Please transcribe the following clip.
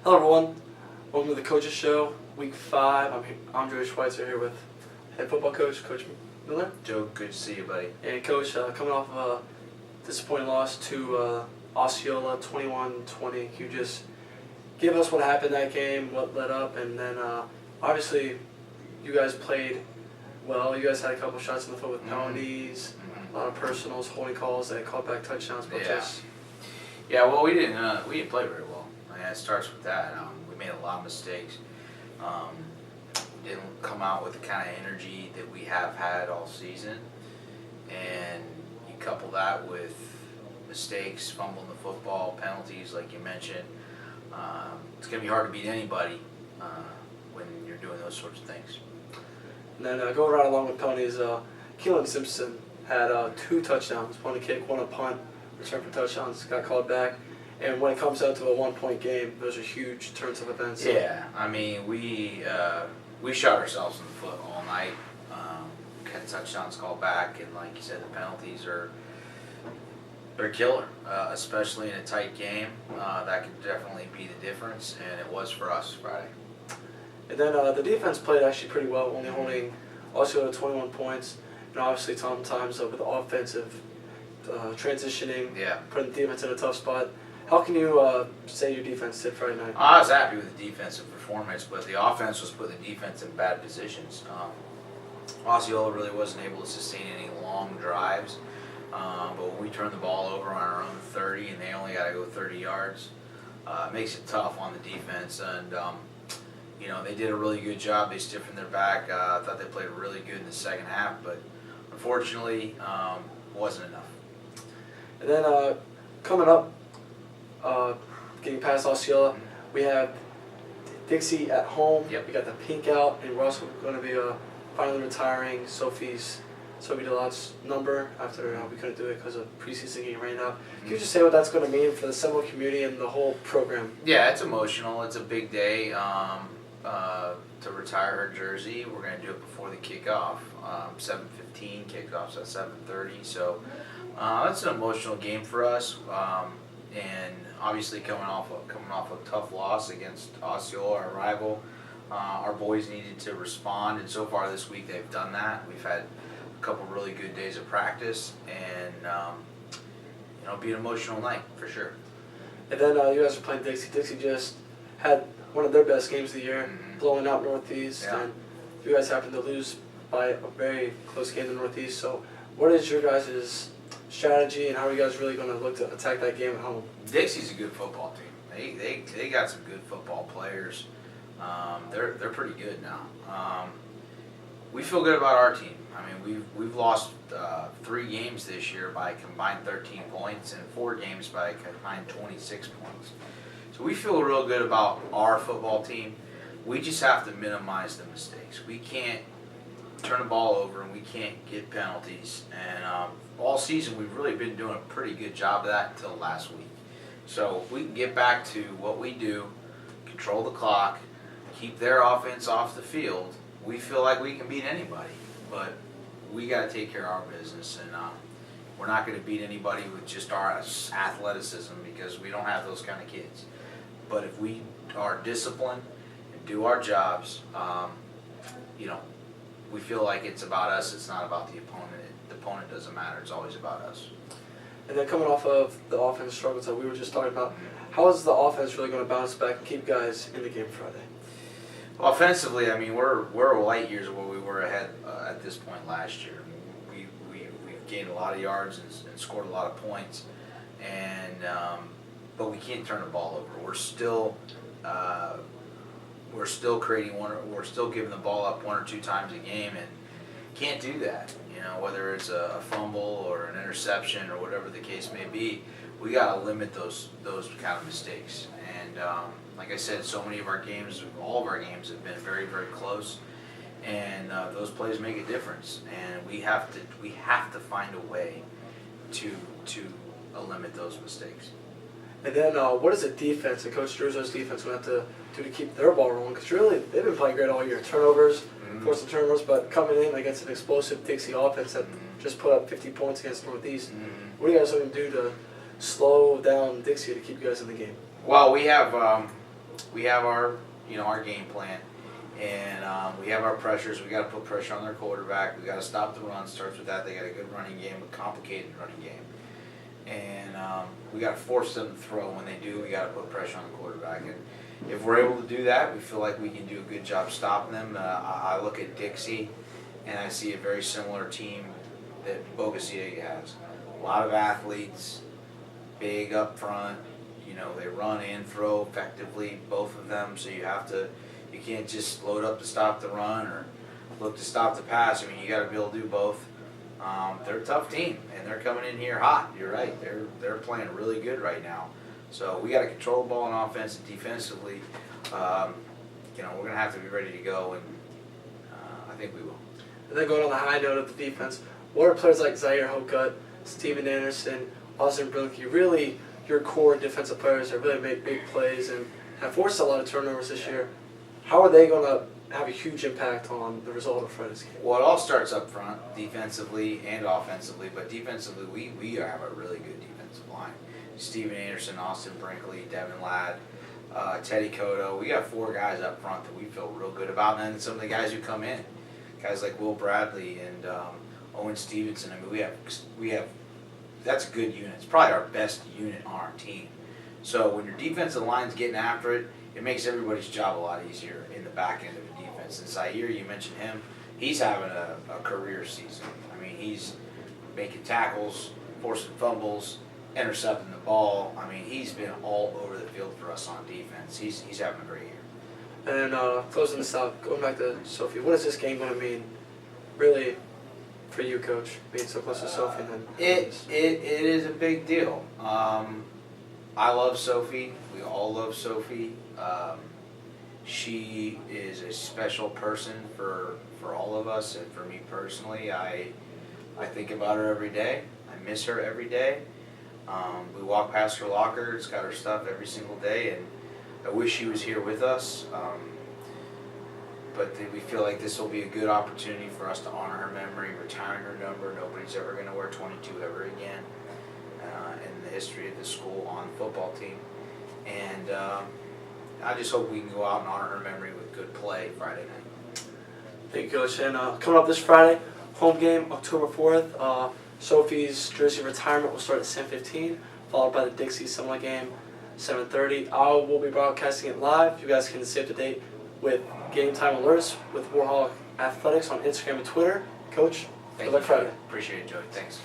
Hello everyone, welcome to the Coaches Show, Week 5. I'm Schweitzer here with head football coach, Coach Miller. Joe, good to see you, buddy. And Coach, coming off of a disappointing loss to Osceola, 21-20. Can you just give us what happened that game, what led up, and then obviously you guys played well. You guys had a couple shots in the foot with penalties, a lot of personals, holding calls that called back touchdowns. But well, we didn't play very well. I mean, it starts with that. We made a lot of mistakes. Didn't come out with the kind of energy that we have had all season, and you couple that with mistakes, fumbling the football, penalties, like you mentioned. It's going to be hard to beat anybody when you're doing those sorts of things. And then going right along with penalties, Keelan Simpson had 2 touchdowns, one a kick, one a punt, return for touchdowns, got called back. And when it comes down to a 1-point game, those are huge turns of events. Yeah, I mean, we shot ourselves in the foot all night. Had touchdowns called back, and like you said, the penalties they're killer, especially in a tight game. That could definitely be the difference, and it was for us Friday. And then the defense played actually pretty well, only holding Osceola to 21 points. And obviously sometimes with offensive transitioning, putting the defense in a tough spot. How can you say your defense did Friday night? I was happy with the defensive performance, but the offense was putting the defense in bad positions. Osceola really wasn't able to sustain any long drives, but when we turned the ball over on our own 30 and they only got to go 30 yards, it makes it tough on the defense. And they did a really good job. They stiffened their back. I thought they played really good in the second half, but unfortunately, wasn't enough. And then coming up, getting past Osceola, we have Dixie at home. Yep. We got the pink out, and we're also going to be finally retiring Sophie Delott's number after we couldn't do it because of preseason getting rained out. Can you just say what that's going to mean for the Seminole community and the whole program? Yeah, it's emotional. It's a big day to retire her jersey. We're going to do it before the kickoff. 7:15, kickoff's at 7:30. So it's an emotional game for us. And obviously coming off a tough loss against Osceola, our rival, our boys needed to respond, and so far this week they've done that. We've had a couple really good days of practice, and it'll be an emotional night for sure. And then you guys are playing Dixie. Dixie just had one of their best games of the year, blowing out Northeast, and you guys happened to lose by a very close game to Northeast. So what is your guys' strategy, and how are you guys really going to look to attack that game at home? Dixie's a good football team. They got some good football players. They're pretty good now. We feel good about our team. I mean, we've lost 3 games this year by combined 13 points, and 4 games by combined 26 points. So we feel real good about our football team. We just have to minimize the mistakes. We can't turn the ball over, and we can't get penalties. And all season we've really been doing a pretty good job of that until last week. So if we can get back to what we do, control the clock, keep their offense off the field, we feel like we can beat anybody. But we got to take care of our business, and we're not going to beat anybody with just our athleticism because we don't have those kind of kids. But if we are disciplined and do our jobs, we feel like it's about us. It's not about the opponent. The opponent doesn't matter. It's always about us. And then coming off of the offense struggles that we were just talking about, how is the offense really going to bounce back and keep guys in the game Friday? Offensively, I mean, we're light years of where we were ahead at this point last year. We've gained a lot of yards and scored a lot of points, and but we can't turn the ball over. We're still creating we're still giving the ball up 1 or 2 times a game, and can't do that. Whether it's a fumble or an interception or whatever the case may be, we got to limit those kind of mistakes. And like I said, so many of our games, all of our games have been very, very close, and those plays make a difference. And we have to find a way to limit those mistakes. And then what is the defense and Coach Drew's defense going to have to do to keep their ball rolling? Because really, they've been playing great all year. Turnovers, forcing turnovers, but coming in against an explosive Dixie offense that just put up 50 points against Northeast. What are you guys looking to do to slow down Dixie to keep you guys in the game? Well, we have we have our our game plan, and we have our pressures. We got to put pressure on their quarterback. We got to stop the run. Starts with that. They got a good running game, a complicated running game, and we got to force them to throw. When they do, we got to put pressure on the quarterback. And if we're able to do that, we feel like we can do a good job stopping them. I look at Dixie, and I see a very similar team that Boca City has. A lot of athletes, big up front. They run and throw effectively, both of them. So you can't just load up to stop the run or look to stop the pass. I mean, you got to be able to do both. They're a tough team, and they're coming in here hot. You're right. They're playing really good right now. So we got to control the ball on offense and defensively. We're going to have to be ready to go, and I think we will. And then going on the high note of the defense, what are players like Zaire Hocutt, Steven Anderson, Austin Brinkley, really your core defensive players that really make big plays and have forced a lot of turnovers this year? How are they going to have a huge impact on the result of Friday's game? Well, it all starts up front, defensively and offensively. But defensively, we have a really good defensive line. Steven Anderson, Austin Brinkley, Devin Ladd, Teddy Cotto. We got 4 guys up front that we feel real good about. And then some of the guys who come in, guys like Will Bradley and Owen Stevenson. I mean, we have that's a good unit. It's probably our best unit on our team. So when your defensive line's getting after it, it makes everybody's job a lot easier in the back end of the defense. And Zaire, you mentioned him, he's having a career season. I mean, he's making tackles, forcing fumbles, intercepting the ball. I mean, he's been all over the field for us on defense. He's having a great year. And closing this out, going back to Sophie, what is this game going to mean, really, for you, Coach, being so close to Sophie? It is a big deal. I love Sophie. We all love Sophie. She is a special person for all of us, and for me personally, I think about her every day. I miss her every day. We walk past her locker. It's got her stuff every single day, and I wish she was here with us. But we feel like this will be a good opportunity for us to honor her memory, retiring her number. Nobody's ever going to wear 22 ever again in the history of the school on the football team. And I just hope we can go out and honor her memory with good play Friday night. Thank you, Coach. And coming up this Friday, home game, October 4th. Sophie's jersey retirement will start at 7:15, followed by the Dixie Summer game, 7:30. I will be broadcasting it live. You guys can stay up to date with game time alerts with Warhawk Athletics on Instagram and Twitter. Coach, good luck Friday. Appreciate it, Joey. Thanks.